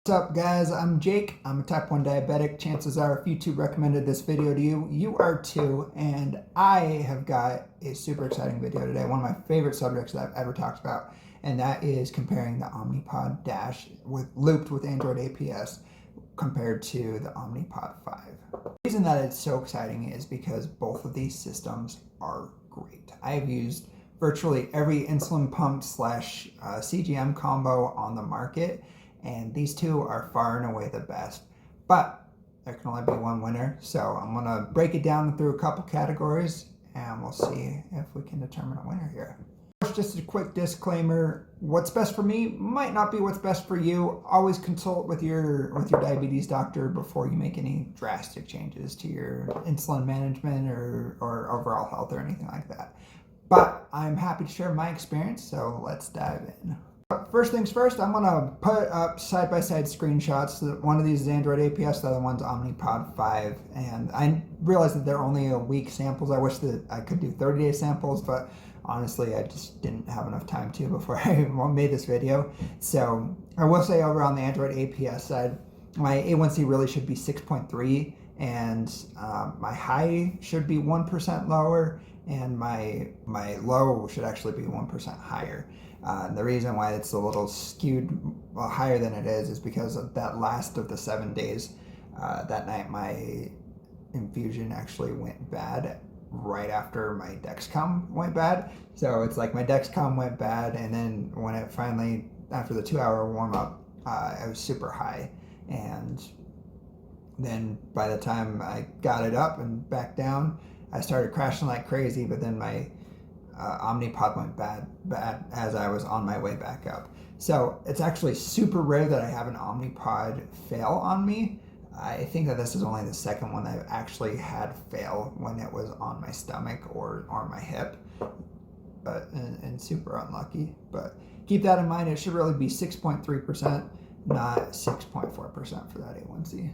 What's up guys, I'm Jake. I'm a type 1 diabetic. Chances are if YouTube recommended this video to you, you are too. And I have got a super exciting video today, one of my favorite subjects that I've ever talked about, and that is comparing the Omnipod Dash looped with Android APS compared to the Omnipod 5. The reason that it's so exciting is because both of these systems are great. I've used virtually every insulin pump / CGM combo on the market, and these two are far and away the best. But there can only be one winner, so I'm gonna break it down through a couple categories and we'll see if we can determine a winner here. First, just a quick disclaimer, what's best for me might not be what's best for you. Always consult with your diabetes doctor before you make any drastic changes to your insulin management or overall health or anything like that. But I'm happy to share my experience, so let's dive in. First things first, I'm going to put up side-by-side screenshots. One of these is Android APS, the other one's Omnipod 5. And I realize that they're only a week samples. I wish that I could do 30-day samples, but honestly, I just didn't have enough time to before I made this video. So I will say over on the Android APS side, my A1C really should be 6.3, and my high should be 1% lower, and my low should actually be 1% higher. The reason why it's a little skewed higher than it is because of that last of the 7 days. That night my infusion actually went bad right after my Dexcom went bad. So it's like my Dexcom went bad, and then when it finally, after the 2-hour warm-up, I was super high. And then by the time I got it up and back down, I started crashing like crazy, but then my Omnipod went bad as I was on my way back up. So it's actually super rare that I have an Omnipod fail on me. I think that this is only the second one that I've actually had fail when it was on my stomach or my hip, and super unlucky. But keep that in mind, it should really be 6.3%, not 6.4% for that A1C.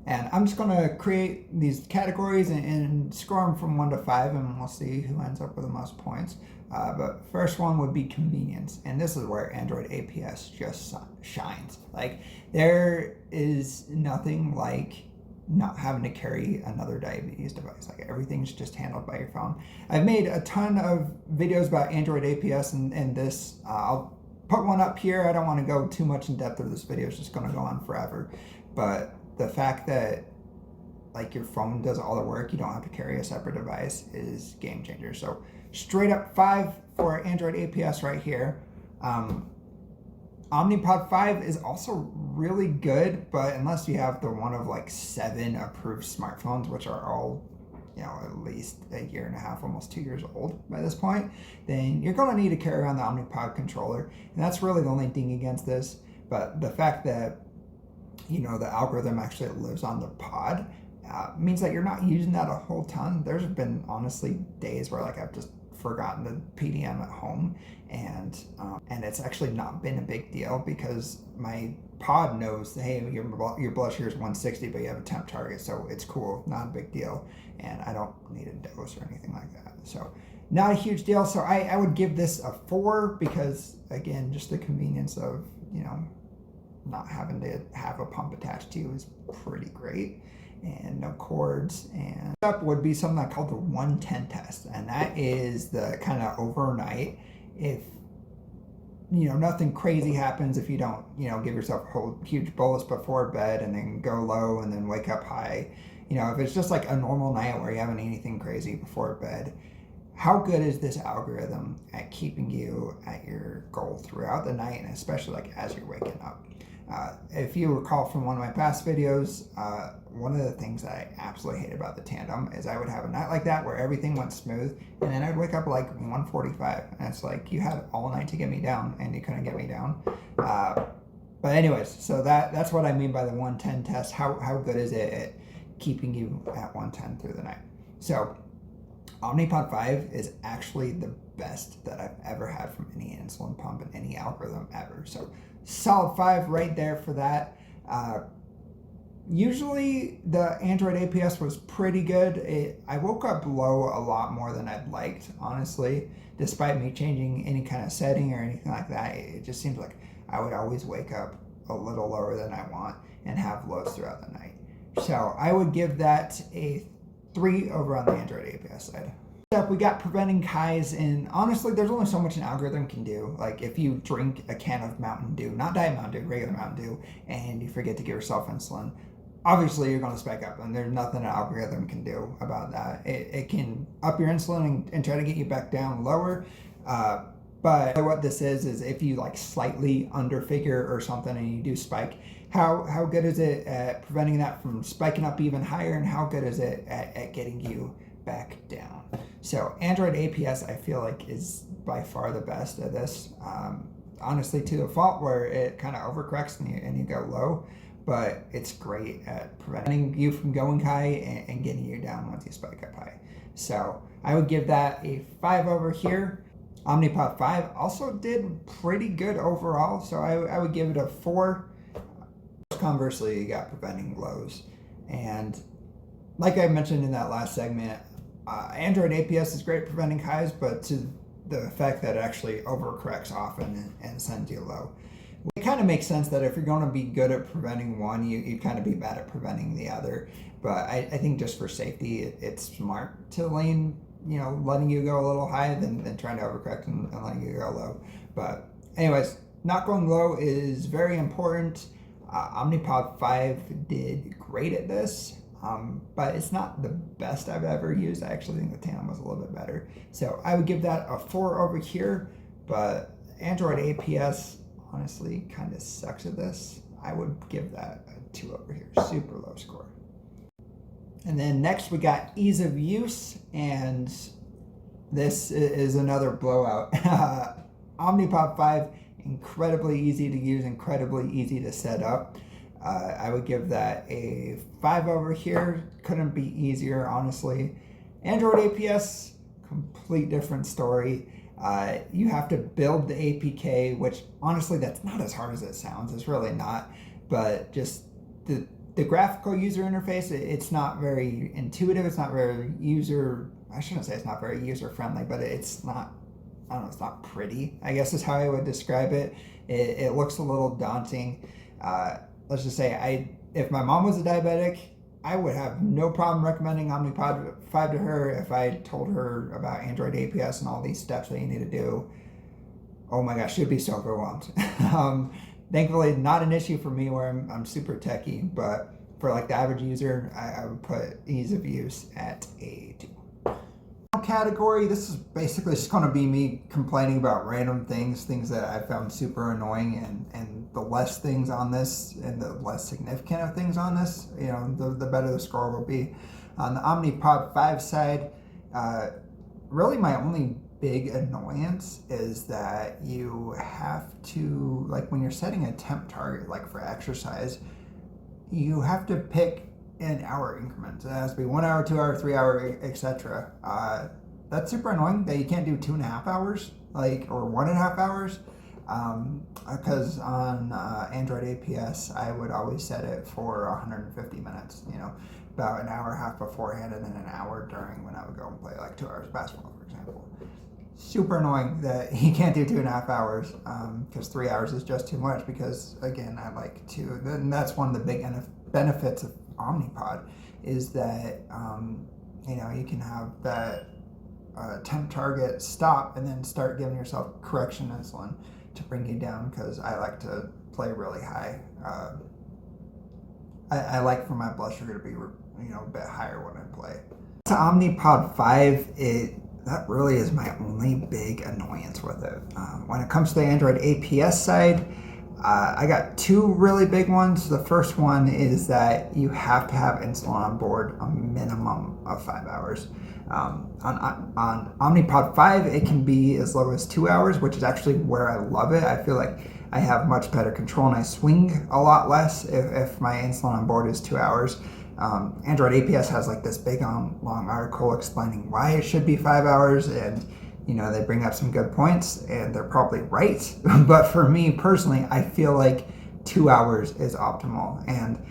And I'm just going to create these categories and score them from 1 to 5, and we'll see who ends up with the most points. But first one would be convenience, and this is where Android APS just shines. Like, there is nothing like not having to carry another diabetes device. Like, everything's just handled by your phone. I've made a ton of videos about Android APS, and this, I'll put one up here. I don't want to go too much in depth of this video. It's just going to go on forever. But the fact that like your phone does all the work, you don't have to carry a separate device, is game changer. So straight up 5 for Android APS right here. Omnipod 5 is also really good, but unless you have the one of like 7 approved smartphones, which are all, you know, at least a year and a half, almost 2 years old by this point, then you're going to need to carry around the Omnipod controller. And that's really the only thing against this. But the fact that, you know, the algorithm actually lives on the pod means that you're not using that a whole ton. There's been honestly days where like I've just forgotten the PDM at home, and it's actually not been a big deal because my pod knows, hey, your blood sugar is 160, but you have a temp target, so it's cool, not a big deal, and I don't need a dose or anything like that. So not a huge deal. So I would give this a 4 because, again, just the convenience of, you know, not having to have a pump attached to you is pretty great, and no cords. And up would be something I call the 110 test, and that is the kind of overnight, if, you know, nothing crazy happens, if you don't, you know, give yourself a whole huge bolus before bed and then go low and then wake up high, you know, if it's just like a normal night where you haven't anything crazy before bed, how good is this algorithm at keeping you at your goal throughout the night, and especially like as you're waking up? If you recall from one of my past videos, one of the things that I absolutely hate about the Tandem is I would have a night like that where everything went smooth, and then I'd wake up like 1:45, and it's like you had all night to get me down and you couldn't get me down. But anyways, so that's what I mean by the 110 test. How good is it at keeping you at 110 through the night? So Omnipod 5 is actually the best that I've ever had from any insulin pump and any algorithm ever. So solid 5 right there for that. Usually the Android APS was pretty good. I woke up low a lot more than I'd liked, honestly, despite me changing any kind of setting or anything like that. It just seems like I would always wake up a little lower than I want and have lows throughout the night. So I would give that a 3 over on the Android APS side. Next up, we got preventing highs, and honestly, there's only so much an algorithm can do. Like if you drink a can of Mountain Dew, not Diet Mountain Dew, regular Mountain Dew, and you forget to give yourself insulin, obviously you're going to spike up, and there's nothing an algorithm can do about that. It can up your insulin and try to get you back down lower, but what this is if you like slightly underfigure or something and you do spike, how good is it at preventing that from spiking up even higher, and how good is it at getting you back down? So Android APS, I feel like, is by far the best at this, honestly, to the fault where it kind of overcorrects and you go low, but it's great at preventing you from going high and getting you down once you spike up high. So I would give that a 5 over here. Omnipod 5 also did pretty good overall, so I would give it a 4. Conversely, you got preventing lows, and like I mentioned in that last segment, Android APS is great at preventing highs, but to the fact that it actually overcorrects often and sends you low. It kind of makes sense that if you're going to be good at preventing one, you kind of be bad at preventing the other. But I think just for safety, it's smart to letting you go a little high than trying to overcorrect and letting you go low. But anyways, not going low is very important. Omnipod 5 did great at this, but it's not the best I've ever used. I actually think the Tandem was a little bit better. So I would give that a 4 over here, but Android APS honestly kind of sucks at this. I would give that a 2 over here, super low score. And then next we got ease of use, and this is another blowout. Omnipod 5, incredibly easy to use, incredibly easy to set up. I would give that a 5 over here. Couldn't be easier, honestly. Android APS, complete different story. You have to build the APK, which honestly, that's not as hard as it sounds. It's really not. But just the graphical user interface, it's not very intuitive. It's not very I shouldn't say it's not very user-friendly, but it's not, I don't know, it's not pretty, I guess is how I would describe it. It looks a little daunting. Let's just say, if my mom was a diabetic, I would have no problem recommending Omnipod 5 to her if I told her about Android APS and all these steps that you need to do. Oh my gosh, she'd be so overwhelmed. Thankfully, not an issue for me where I'm super techie, but for like the average user, I would put ease of use at a 2. Category, this is basically just going to be me complaining about random things that I found super annoying, and the less things on this and the less significant of things on this, the better the score will be. On the Omnipod 5 side, really my only big annoyance is that you have to, like when you're setting a temp target, like for exercise, you have to pick in hour increments. It has to be 1 hour, 2 hour, 3 hour, etc. That's super annoying that you can't do 2.5 hours, or 1.5 hours. Because on Android APS, I would always set it for 150 minutes. About an hour and a half beforehand, and then an hour during when I would go and play like 2 hours of basketball, for example. Super annoying that you can't do 2.5 hours, because 3 hours is just too much. Because again, I like to, and that's one of the big benefits of Omnipod, is that you can have that temp target stop and then start giving yourself correction insulin to bring you down, because I like to play really high. I like for my blood sugar to be a bit higher when I play. To Omnipod 5, that really is my only big annoyance with it. When it comes to the Android APS side, I got 2 really big ones. The first one is that you have to have insulin on board a minimum of 5 hours. On Omnipod 5, it can be as low as 2 hours, which is actually where I love it. I feel like I have much better control and I swing a lot less if my insulin on board is 2 hours. Android APS has like this big long article explaining why it should be 5 hours, and they bring up some good points, and they're probably right. But for me personally, I feel like 2 hours is optimal. And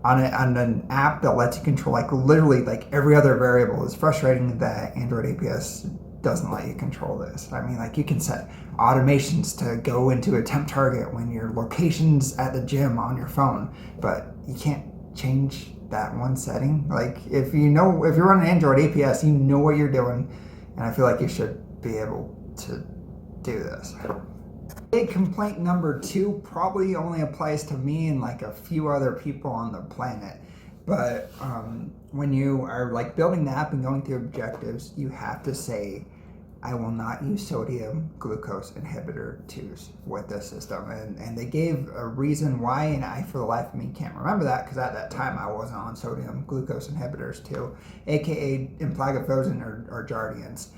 on an app that lets you control literally every other variable, it's frustrating that Android APS doesn't let you control this. I mean, like, you can set automations to go into a temp target when your location's at the gym on your phone, but you can't change that one setting. Like, if you're running Android APS, you know what you're doing, and I feel like you should be able to do this. Big complaint number 2 probably only applies to me and like a few other people on the planet. But when you are like building the app and going through objectives, you have to say, I will not use sodium glucose inhibitor 2s with this system. And they gave a reason why, and I, for the life of me, can't remember that, because at that time I wasn't on sodium glucose inhibitors 2, aka empagliflozin or Jardiance.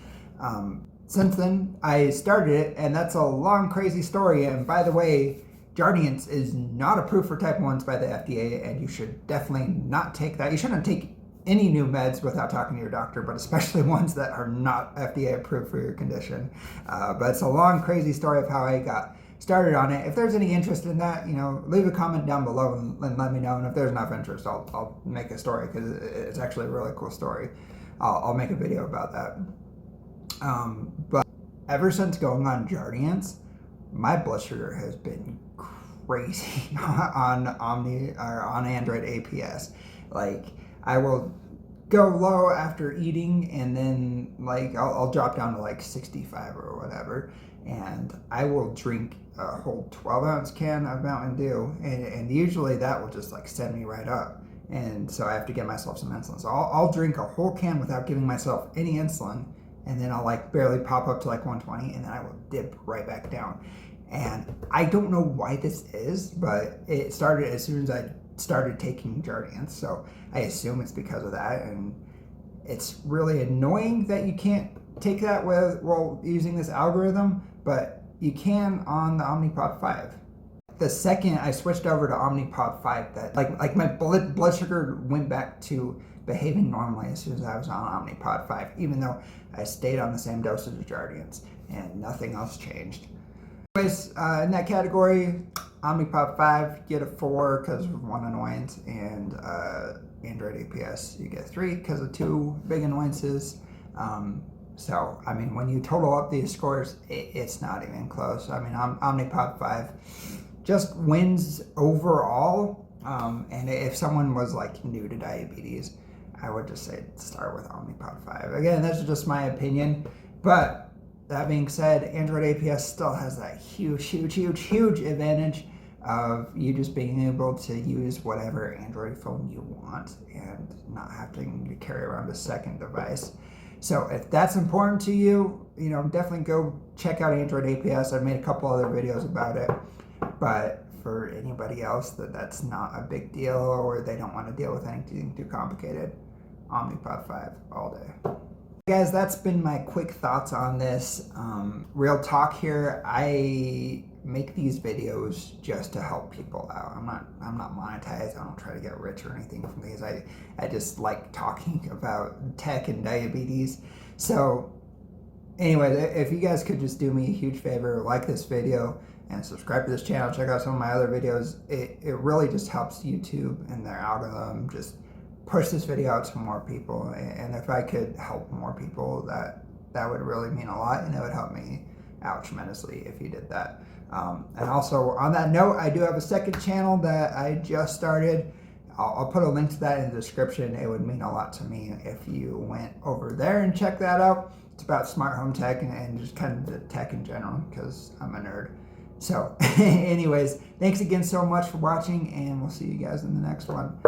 Since then, I started it, and that's a long, crazy story. And by the way, Jardiance is not approved for type 1s by the FDA, and you should definitely not take that. You shouldn't take any new meds without talking to your doctor, but especially ones that are not FDA approved for your condition. But it's a long, crazy story of how I got started on it. If there's any interest in that, leave a comment down below and let me know. And if there's enough interest, I'll make a story, because it's actually a really cool story. I'll make a video about that. But ever since going on Jardiance, my blood sugar has been crazy on Android APS. Like, I will go low after eating, and then like I'll drop down to like 65 or whatever, and I will drink a whole 12-ounce can of Mountain Dew, and usually that will just like send me right up. And so I have to get myself some insulin. So I'll drink a whole can without giving myself any insulin, and then I'll like barely pop up to like 120, and then I will dip right back down. And I don't know why this is, but it started as soon as I started taking Jardiance, so I assume it's because of that. And it's really annoying that you can't take that using this algorithm, but you can on the Omnipod 5. The second I switched over to Omnipod 5, that like my blood sugar went back to behaving normally as soon as I was on Omnipod 5, even though I stayed on the same dosage of Jardiance and nothing else changed. Anyways, in that category, Omnipod 5, get a 4 because of 1 annoyance, and Android APS, you get 3 because of 2 big annoyances. So, I mean, when you total up these scores, it's not even close. I mean, Omnipod 5 just wins overall. And if someone was like new to diabetes, I would just say start with Omnipod 5. Again, that's just my opinion, but that being said, Android APS still has that huge advantage of you just being able to use whatever Android phone you want and not having to carry around a second device. So if that's important to you, definitely go check out Android APS. I've made a couple other videos about it, but for anybody else that's not a big deal, or they don't want to deal with anything too complicated, Omnipod 5 all day. Guys, that's been my quick thoughts on this. Real talk here, I make these videos just to help people out. I'm not monetized. I don't try to get rich or anything from these. I just like talking about tech and diabetes. So anyway, if you guys could just do me a huge favor, like this video and subscribe to this channel, check out some of my other videos. It really just helps YouTube and their algorithm just push this video out to more people. And if I could help more people, that would really mean a lot, and it would help me out tremendously if you did that. And also, on that note, I do have a second channel that I just started. I'll put a link to that in the description. It would mean a lot to me if you went over there and checked that out. It's about smart home tech and just kind of the tech in general, because I'm a nerd. So anyways, thanks again so much for watching, and we'll see you guys in the next one.